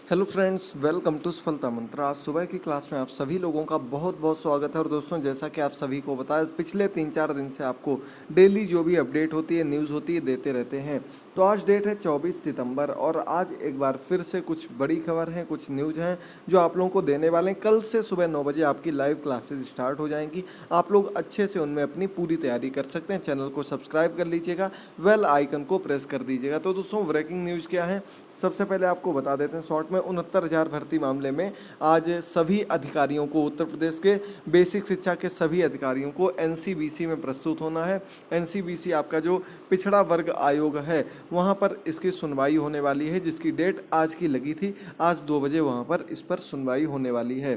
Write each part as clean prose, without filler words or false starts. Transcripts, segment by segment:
Hello friends, welcome to सफलता मंत्र। आज सुबह की क्लास में आप सभी लोगों का बहुत बहुत स्वागत है। और दोस्तों, जैसा कि आप सभी को बताया, पिछले 3-4 दिन से आपको डेली जो भी अपडेट होती है, न्यूज़ होती है, देते रहते हैं। तो आज डेट है 24 सितंबर और आज एक बार फिर से कुछ बड़ी खबर है, कुछ न्यूज़ हैं जो आप लोगों को देने वाले हैं। कल से सुबह 9 बजे आपकी लाइव क्लासेज स्टार्ट हो जाएंगी। आप लोग अच्छे से उनमें अपनी पूरी तैयारी कर सकते हैं। चैनल को सब्सक्राइब कर लीजिएगा, बेल आइकन को प्रेस कर दीजिएगा। तो दोस्तों, ब्रेकिंग न्यूज़ क्या है, सबसे पहले आपको बता देते हैं शॉर्ट में। 69,000 भर्ती मामले में आज सभी अधिकारियों को, उत्तर प्रदेश के बेसिक शिक्षा के सभी अधिकारियों को एनसीबीसी में प्रस्तुत होना है। एनसीबीसी आपका जो पिछड़ा वर्ग आयोग है, वहां पर इसकी सुनवाई होने वाली है, जिसकी डेट आज की लगी थी। आज 2 बजे वहां पर इस पर सुनवाई होने वाली है।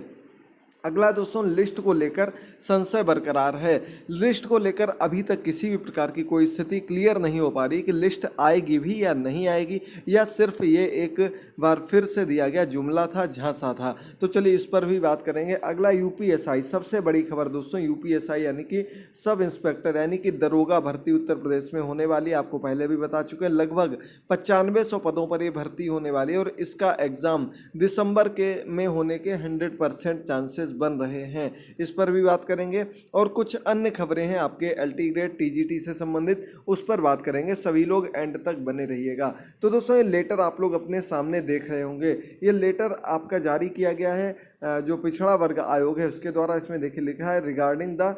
अगला दोस्तों, लिस्ट को लेकर संशय बरकरार है। लिस्ट को लेकर अभी तक किसी भी प्रकार की कोई स्थिति क्लियर नहीं हो पा रही कि लिस्ट आएगी भी या नहीं आएगी, या सिर्फ ये एक बार फिर से दिया गया जुमला था, झांसा था। तो चलिए इस पर भी बात करेंगे। अगला यूपीएसआई, सबसे बड़ी खबर दोस्तों, यूपीएसआई यानी कि सब इंस्पेक्टर यानी कि दरोगा भर्ती उत्तर प्रदेश में होने वाली है। आपको पहले भी बता चुके हैं, लगभग 9500 पदों पर ये भर्ती होने वाली है और इसका एग्जाम दिसंबर के में होने के 100% चांसेस बन रहे हैं। इस पर भी बात करेंगे और कुछ अन्य खबरें हैं आपके एलटी ग्रेड टीजीटी से संबंधित, उस पर बात करेंगे। सभी लोग एंड तक बने रहिएगा। तो दोस्तों, ये लेटर आप लोग अपने सामने देख रहे होंगे। ये लेटर आपका जारी किया गया है जो पिछड़ा वर्ग आयोग है उसके द्वारा। इसमें देखिए लिखा है, regarding the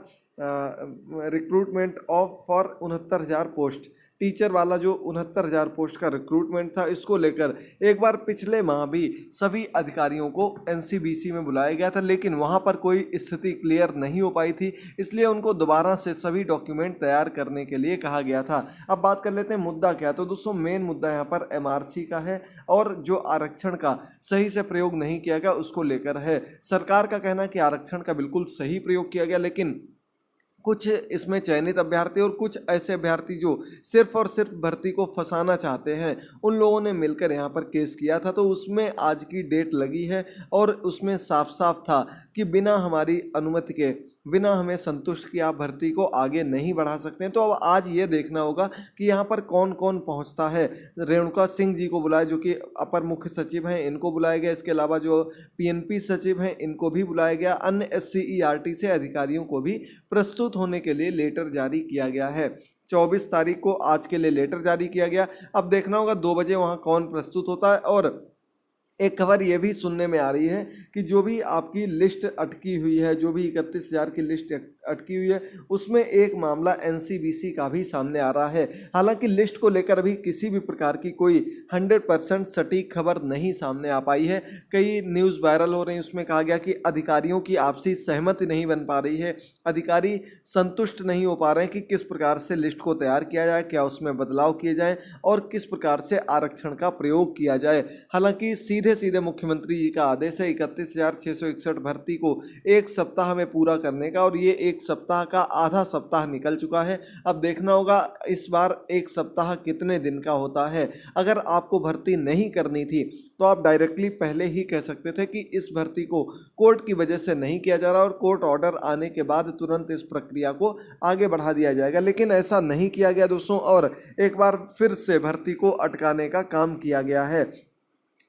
recruitment of for 69,000 post. Teacher वाला जो 69,000 पोस्ट का रिक्रूटमेंट था, इसको लेकर एक बार पिछले माह भी सभी अधिकारियों को एनसीबीसी में बुलाया गया था, लेकिन वहां पर कोई स्थिति क्लियर नहीं हो पाई थी। इसलिए उनको दोबारा से सभी डॉक्यूमेंट तैयार करने के लिए कहा गया था। अब बात कर लेते हैं मुद्दा क्या। तो दोस्तों, मेन मुद्दा यहाँ पर एमआरसी का है और जो आरक्षण का सही से प्रयोग नहीं किया गया उसको लेकर है। सरकार का कहना है कि आरक्षण का बिल्कुल सही प्रयोग किया गया, लेकिन कुछ इसमें चयनित अभ्यर्थी और कुछ ऐसे अभ्यर्थी जो सिर्फ और सिर्फ भर्ती को फंसाना चाहते हैं, उन लोगों ने मिलकर यहाँ पर केस किया था। तो उसमें आज की डेट लगी है और उसमें साफ साफ था कि बिना हमारी अनुमति के, बिना हमें संतुष्ट किए आप भर्ती को आगे नहीं बढ़ा सकते हैं। तो अब आज ये देखना होगा कि यहाँ पर कौन कौन पहुँचता है। रेणुका सिंह जी को बुलाया, जो कि अपर मुख्य सचिव हैं, इनको बुलाया गया। इसके अलावा जो पीएनपी सचिव हैं, इनको भी बुलाया गया। अन्य एससीईआरटी से अधिकारियों को भी प्रस्तुत होने के लिए लेटर जारी किया गया है। 24 तारीख को आज के लिए लेटर जारी किया गया। अब देखना होगा 2 बजे वहां कौन प्रस्तुत होता है। और एक खबर ये भी सुनने में आ रही है कि जो भी आपकी लिस्ट अटकी हुई है, जो भी 31,000 की लिस्ट अटकी हुई है, उसमें एक मामला एनसीबीसी का भी सामने आ रहा है। हालांकि लिस्ट को लेकर अभी किसी भी प्रकार की कोई 100% सटीक खबर नहीं सामने आ पाई है। कई न्यूज़ वायरल हो रही हैं, उसमें कहा गया कि अधिकारियों की आपसी सहमति नहीं बन पा रही है, अधिकारी संतुष्ट नहीं हो पा रहे हैं कि किस प्रकार से लिस्ट को तैयार किया जाए, क्या उसमें बदलाव किए जाएं और किस प्रकार से आरक्षण का प्रयोग किया जाए। हालांकि सीधे सीधे मुख्यमंत्री जी का आदेश है 31,661 भर्ती को एक सप्ताह में पूरा करने का, और ये एक सप्ताह का आधा सप्ताह निकल चुका है। अब देखना होगा इस बार एक सप्ताह कितने दिन का होता है। अगर आपको भर्ती नहीं करनी थी तो आप डायरेक्टली पहले ही कह सकते थे कि इस भर्ती को कोर्ट की वजह से नहीं किया जा रहा और कोर्ट ऑर्डर आने के बाद तुरंत इस प्रक्रिया को आगे बढ़ा दिया जाएगा, लेकिन ऐसा नहीं किया गया दोस्तों, और एक बार फिर से भर्ती को अटकाने का काम किया गया है।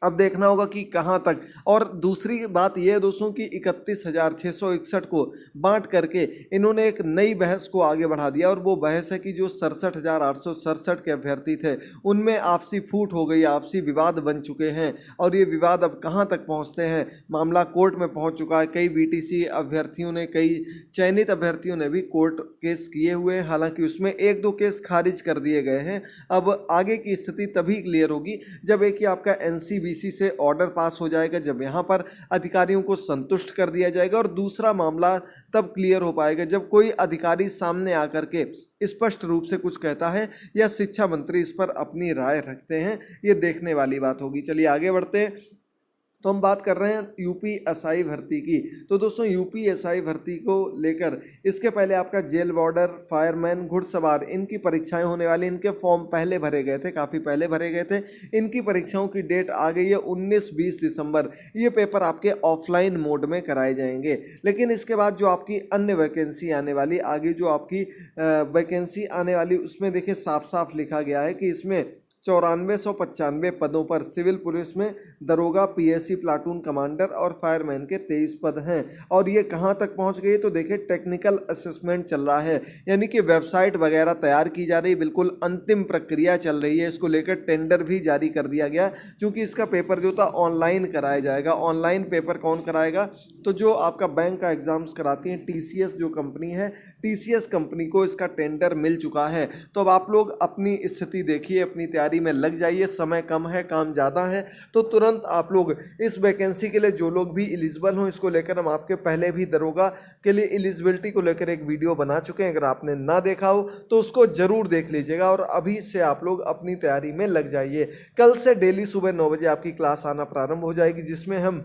अब देखना होगा कि कहां तक। और दूसरी बात यह है दोस्तों कि 31,661 को बांट करके इन्होंने एक नई बहस को आगे बढ़ा दिया, और वो बहस है कि जो 67,867 के अभ्यर्थी थे उनमें आपसी फूट हो गई, आपसी विवाद बन चुके हैं, और ये विवाद अब कहां तक पहुंचते हैं। मामला कोर्ट में पहुंच चुका है। कई बीटीसी अभ्यर्थियों ने, कई चयनित अभ्यर्थियों ने भी कोर्ट केस किए हुए हैं। हालांकि उसमें 1-2 केस खारिज कर दिए गए हैं। अब आगे की स्थिति तभी क्लियर होगी जब एक ही आपका एनसीबीसी से ऑर्डर पास हो जाएगा, जब यहाँ पर अधिकारियों को संतुष्ट कर दिया जाएगा, और दूसरा मामला तब क्लियर हो पाएगा जब कोई अधिकारी सामने आकर के स्पष्ट रूप से कुछ कहता है या शिक्षा मंत्री इस पर अपनी राय रखते हैं। ये देखने वाली बात होगी। चलिए आगे बढ़ते हैं। तो हम बात कर रहे हैं यूपीएसआई भर्ती की। तो दोस्तों, यूपीएसआई भर्ती को लेकर इसके पहले आपका जेल वार्डर, फायरमैन, घुड़सवार, इनकी परीक्षाएं होने वाली। इनके फॉर्म पहले भरे गए थे, काफ़ी पहले भरे गए थे। इनकी परीक्षाओं की डेट आ गई है 19-20 दिसंबर। ये पेपर आपके ऑफलाइन मोड में कराए जाएंगे। लेकिन इसके बाद जो आपकी अन्य वैकेंसी आने वाली, आगे जो आपकी वैकेंसी आने वाली, उसमें देखिए साफ साफ लिखा गया है कि इसमें 9495 पदों पर सिविल पुलिस में दरोगा, पीएससी, प्लाटून कमांडर और फायरमैन के 23 पद हैं। और ये कहाँ तक पहुँच गई तो देखिए टेक्निकल असेसमेंट चल रहा है, यानी कि वेबसाइट वगैरह तैयार की जा रही, बिल्कुल अंतिम प्रक्रिया चल रही है। इसको लेकर टेंडर भी जारी कर दिया गया, क्योंकि इसका पेपर जो था ऑनलाइन कराया जाएगा। ऑनलाइन पेपर कौन कराएगा तो जो आपका बैंक का एग्जाम्स कराती है टीसीएस जो कंपनी है, टीसीएस कंपनी को इसका टेंडर मिल चुका है। तो अब आप लोग अपनी स्थिति देखिए, अपनी तैयारी में लग जाइए। समय कम है, काम ज़्यादा है, तो तुरंत आप लोग इस वैकेंसी के लिए जो लोग भी एलिजिबल हों, इसको लेकर हम आपके पहले भी दरोगा के लिए एलिजिबिलिटी को लेकर एक वीडियो बना चुके हैं। अगर आपने ना देखा हो तो उसको जरूर देख लीजिएगा और अभी से आप लोग अपनी तैयारी में लग जाइए। कल से डेली सुबह 9 बजे आपकी क्लास आना प्रारंभ हो जाएगी, जिसमें हम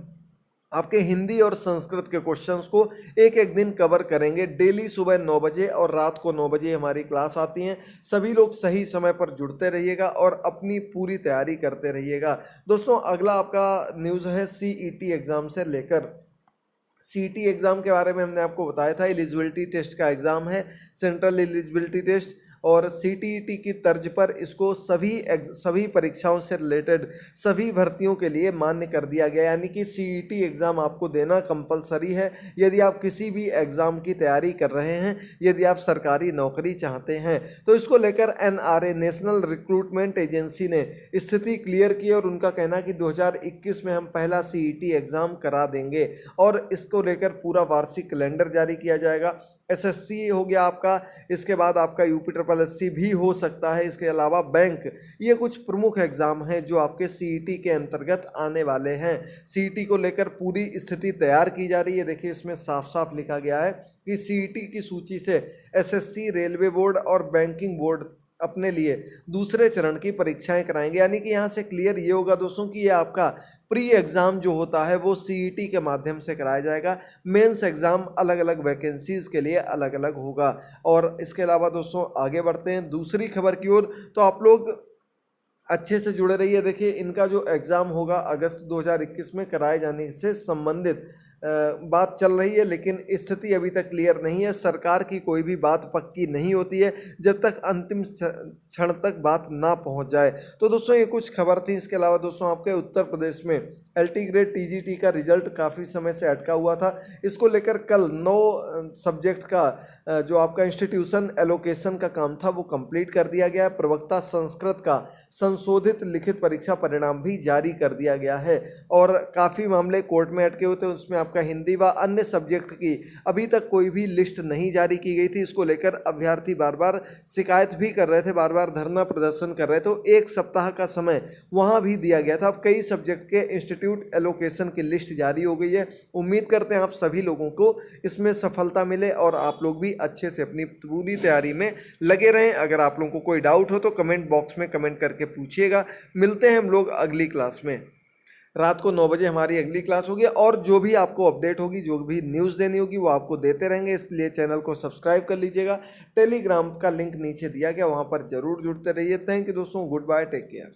आपके हिंदी और संस्कृत के क्वेश्चंस को एक एक दिन कवर करेंगे। डेली सुबह 9 बजे और रात को 9 बजे हमारी क्लास आती हैं। सभी लोग सही समय पर जुड़ते रहिएगा और अपनी पूरी तैयारी करते रहिएगा। दोस्तों अगला आपका न्यूज़ है सीईटी एग्ज़ाम से लेकर। सीईटी एग्ज़ाम के बारे में हमने आपको बताया था, एलिजिबिलिटी टेस्ट का एग्ज़ाम है, सेंट्रल एलिजिबिलिटी टेस्ट, और सीटीईटी की तर्ज पर इसको सभी परीक्षाओं से रिलेटेड सभी भर्तियों के लिए मान्य कर दिया गया। यानी कि सीईटी एग्ज़ाम आपको देना कंपलसरी है यदि आप किसी भी एग्ज़ाम की तैयारी कर रहे हैं, यदि आप सरकारी नौकरी चाहते हैं। तो इसको लेकर एनआरए नेशनल रिक्रूटमेंट एजेंसी ने स्थिति क्लियर की और उनका कहना कि 2021 में हम पहला सीईटी एग्ज़ाम करा देंगे और इसको लेकर पूरा वार्षिक कैलेंडर जारी किया जाएगा। एसएससी हो गया आपका, इसके बाद आपका यूपीएससी भी हो सकता है, इसके अलावा बैंक, ये कुछ प्रमुख एग्जाम हैं जो आपके सीईटी के अंतर्गत आने वाले हैं। सीईटी को लेकर पूरी स्थिति तैयार की जा रही है। देखिए इसमें साफ साफ लिखा गया है कि सीईटी की सूची से एसएससी, रेलवे बोर्ड और बैंकिंग बोर्ड अपने लिए दूसरे चरण की परीक्षाएं कराएंगे। यानी कि यहाँ से क्लियर ये होगा दोस्तों कि ये आपका प्री एग्ज़ाम जो होता है वो सीईटी के माध्यम से कराया जाएगा। मेंस एग्ज़ाम अलग अलग वैकेंसीज़ के लिए अलग अलग होगा। और इसके अलावा दोस्तों आगे बढ़ते हैं दूसरी खबर की ओर। तो आप लोग अच्छे से जुड़े रहिए। देखिए इनका जो एग्ज़ाम होगा अगस्त 2021 में कराए जाने से संबंधित बात चल रही है, लेकिन स्थिति अभी तक क्लियर नहीं है। सरकार की कोई भी बात पक्की नहीं होती है जब तक अंतिम क्षण तक बात ना पहुंच जाए। तो दोस्तों ये कुछ खबर थी। इसके अलावा दोस्तों आपके उत्तर प्रदेश में एलटी ग्रेड टीजीटी का रिजल्ट काफ़ी समय से अटका हुआ था। इसको लेकर कल 9 सब्जेक्ट का जो आपका इंस्टीट्यूशन एलोकेशन का काम था वो कंप्लीट कर दिया गया। प्रवक्ता संस्कृत का संशोधित लिखित परीक्षा परिणाम भी जारी कर दिया गया है और काफ़ी मामले कोर्ट में अटके हुए थे। उसमें आपका हिंदी व अन्य सब्जेक्ट की अभी तक कोई भी लिस्ट नहीं जारी की गई थी। इसको लेकर अभ्यर्थी बार बार शिकायत भी कर रहे थे, बार बार धरना प्रदर्शन कर रहे थे। तो 1 सप्ताह का समय वहाँ भी दिया गया था। अब कई सब्जेक्ट के इंस्टीट्यूट एलोकेशन की लिस्ट जारी हो गई है। उम्मीद करते हैं आप सभी लोगों को इसमें सफलता मिले और आप लोग भी अच्छे से अपनी पूरी तैयारी में लगे रहें। अगर आप लोगों को कोई डाउट हो तो कमेंट बॉक्स में कमेंट करके पूछिएगा। मिलते हैं हम लोग अगली क्लास में। रात को 9 बजे हमारी अगली क्लास होगी और जो भी आपको अपडेट होगी, जो भी न्यूज़ देनी होगी वो आपको देते रहेंगे। इसलिए चैनल को सब्सक्राइब कर लीजिएगा। टेलीग्राम का लिंक नीचे दिया गया, वहाँ पर जरूर जुड़ते रहिए। थैंक यू दोस्तों, गुड बाय, टेक केयर।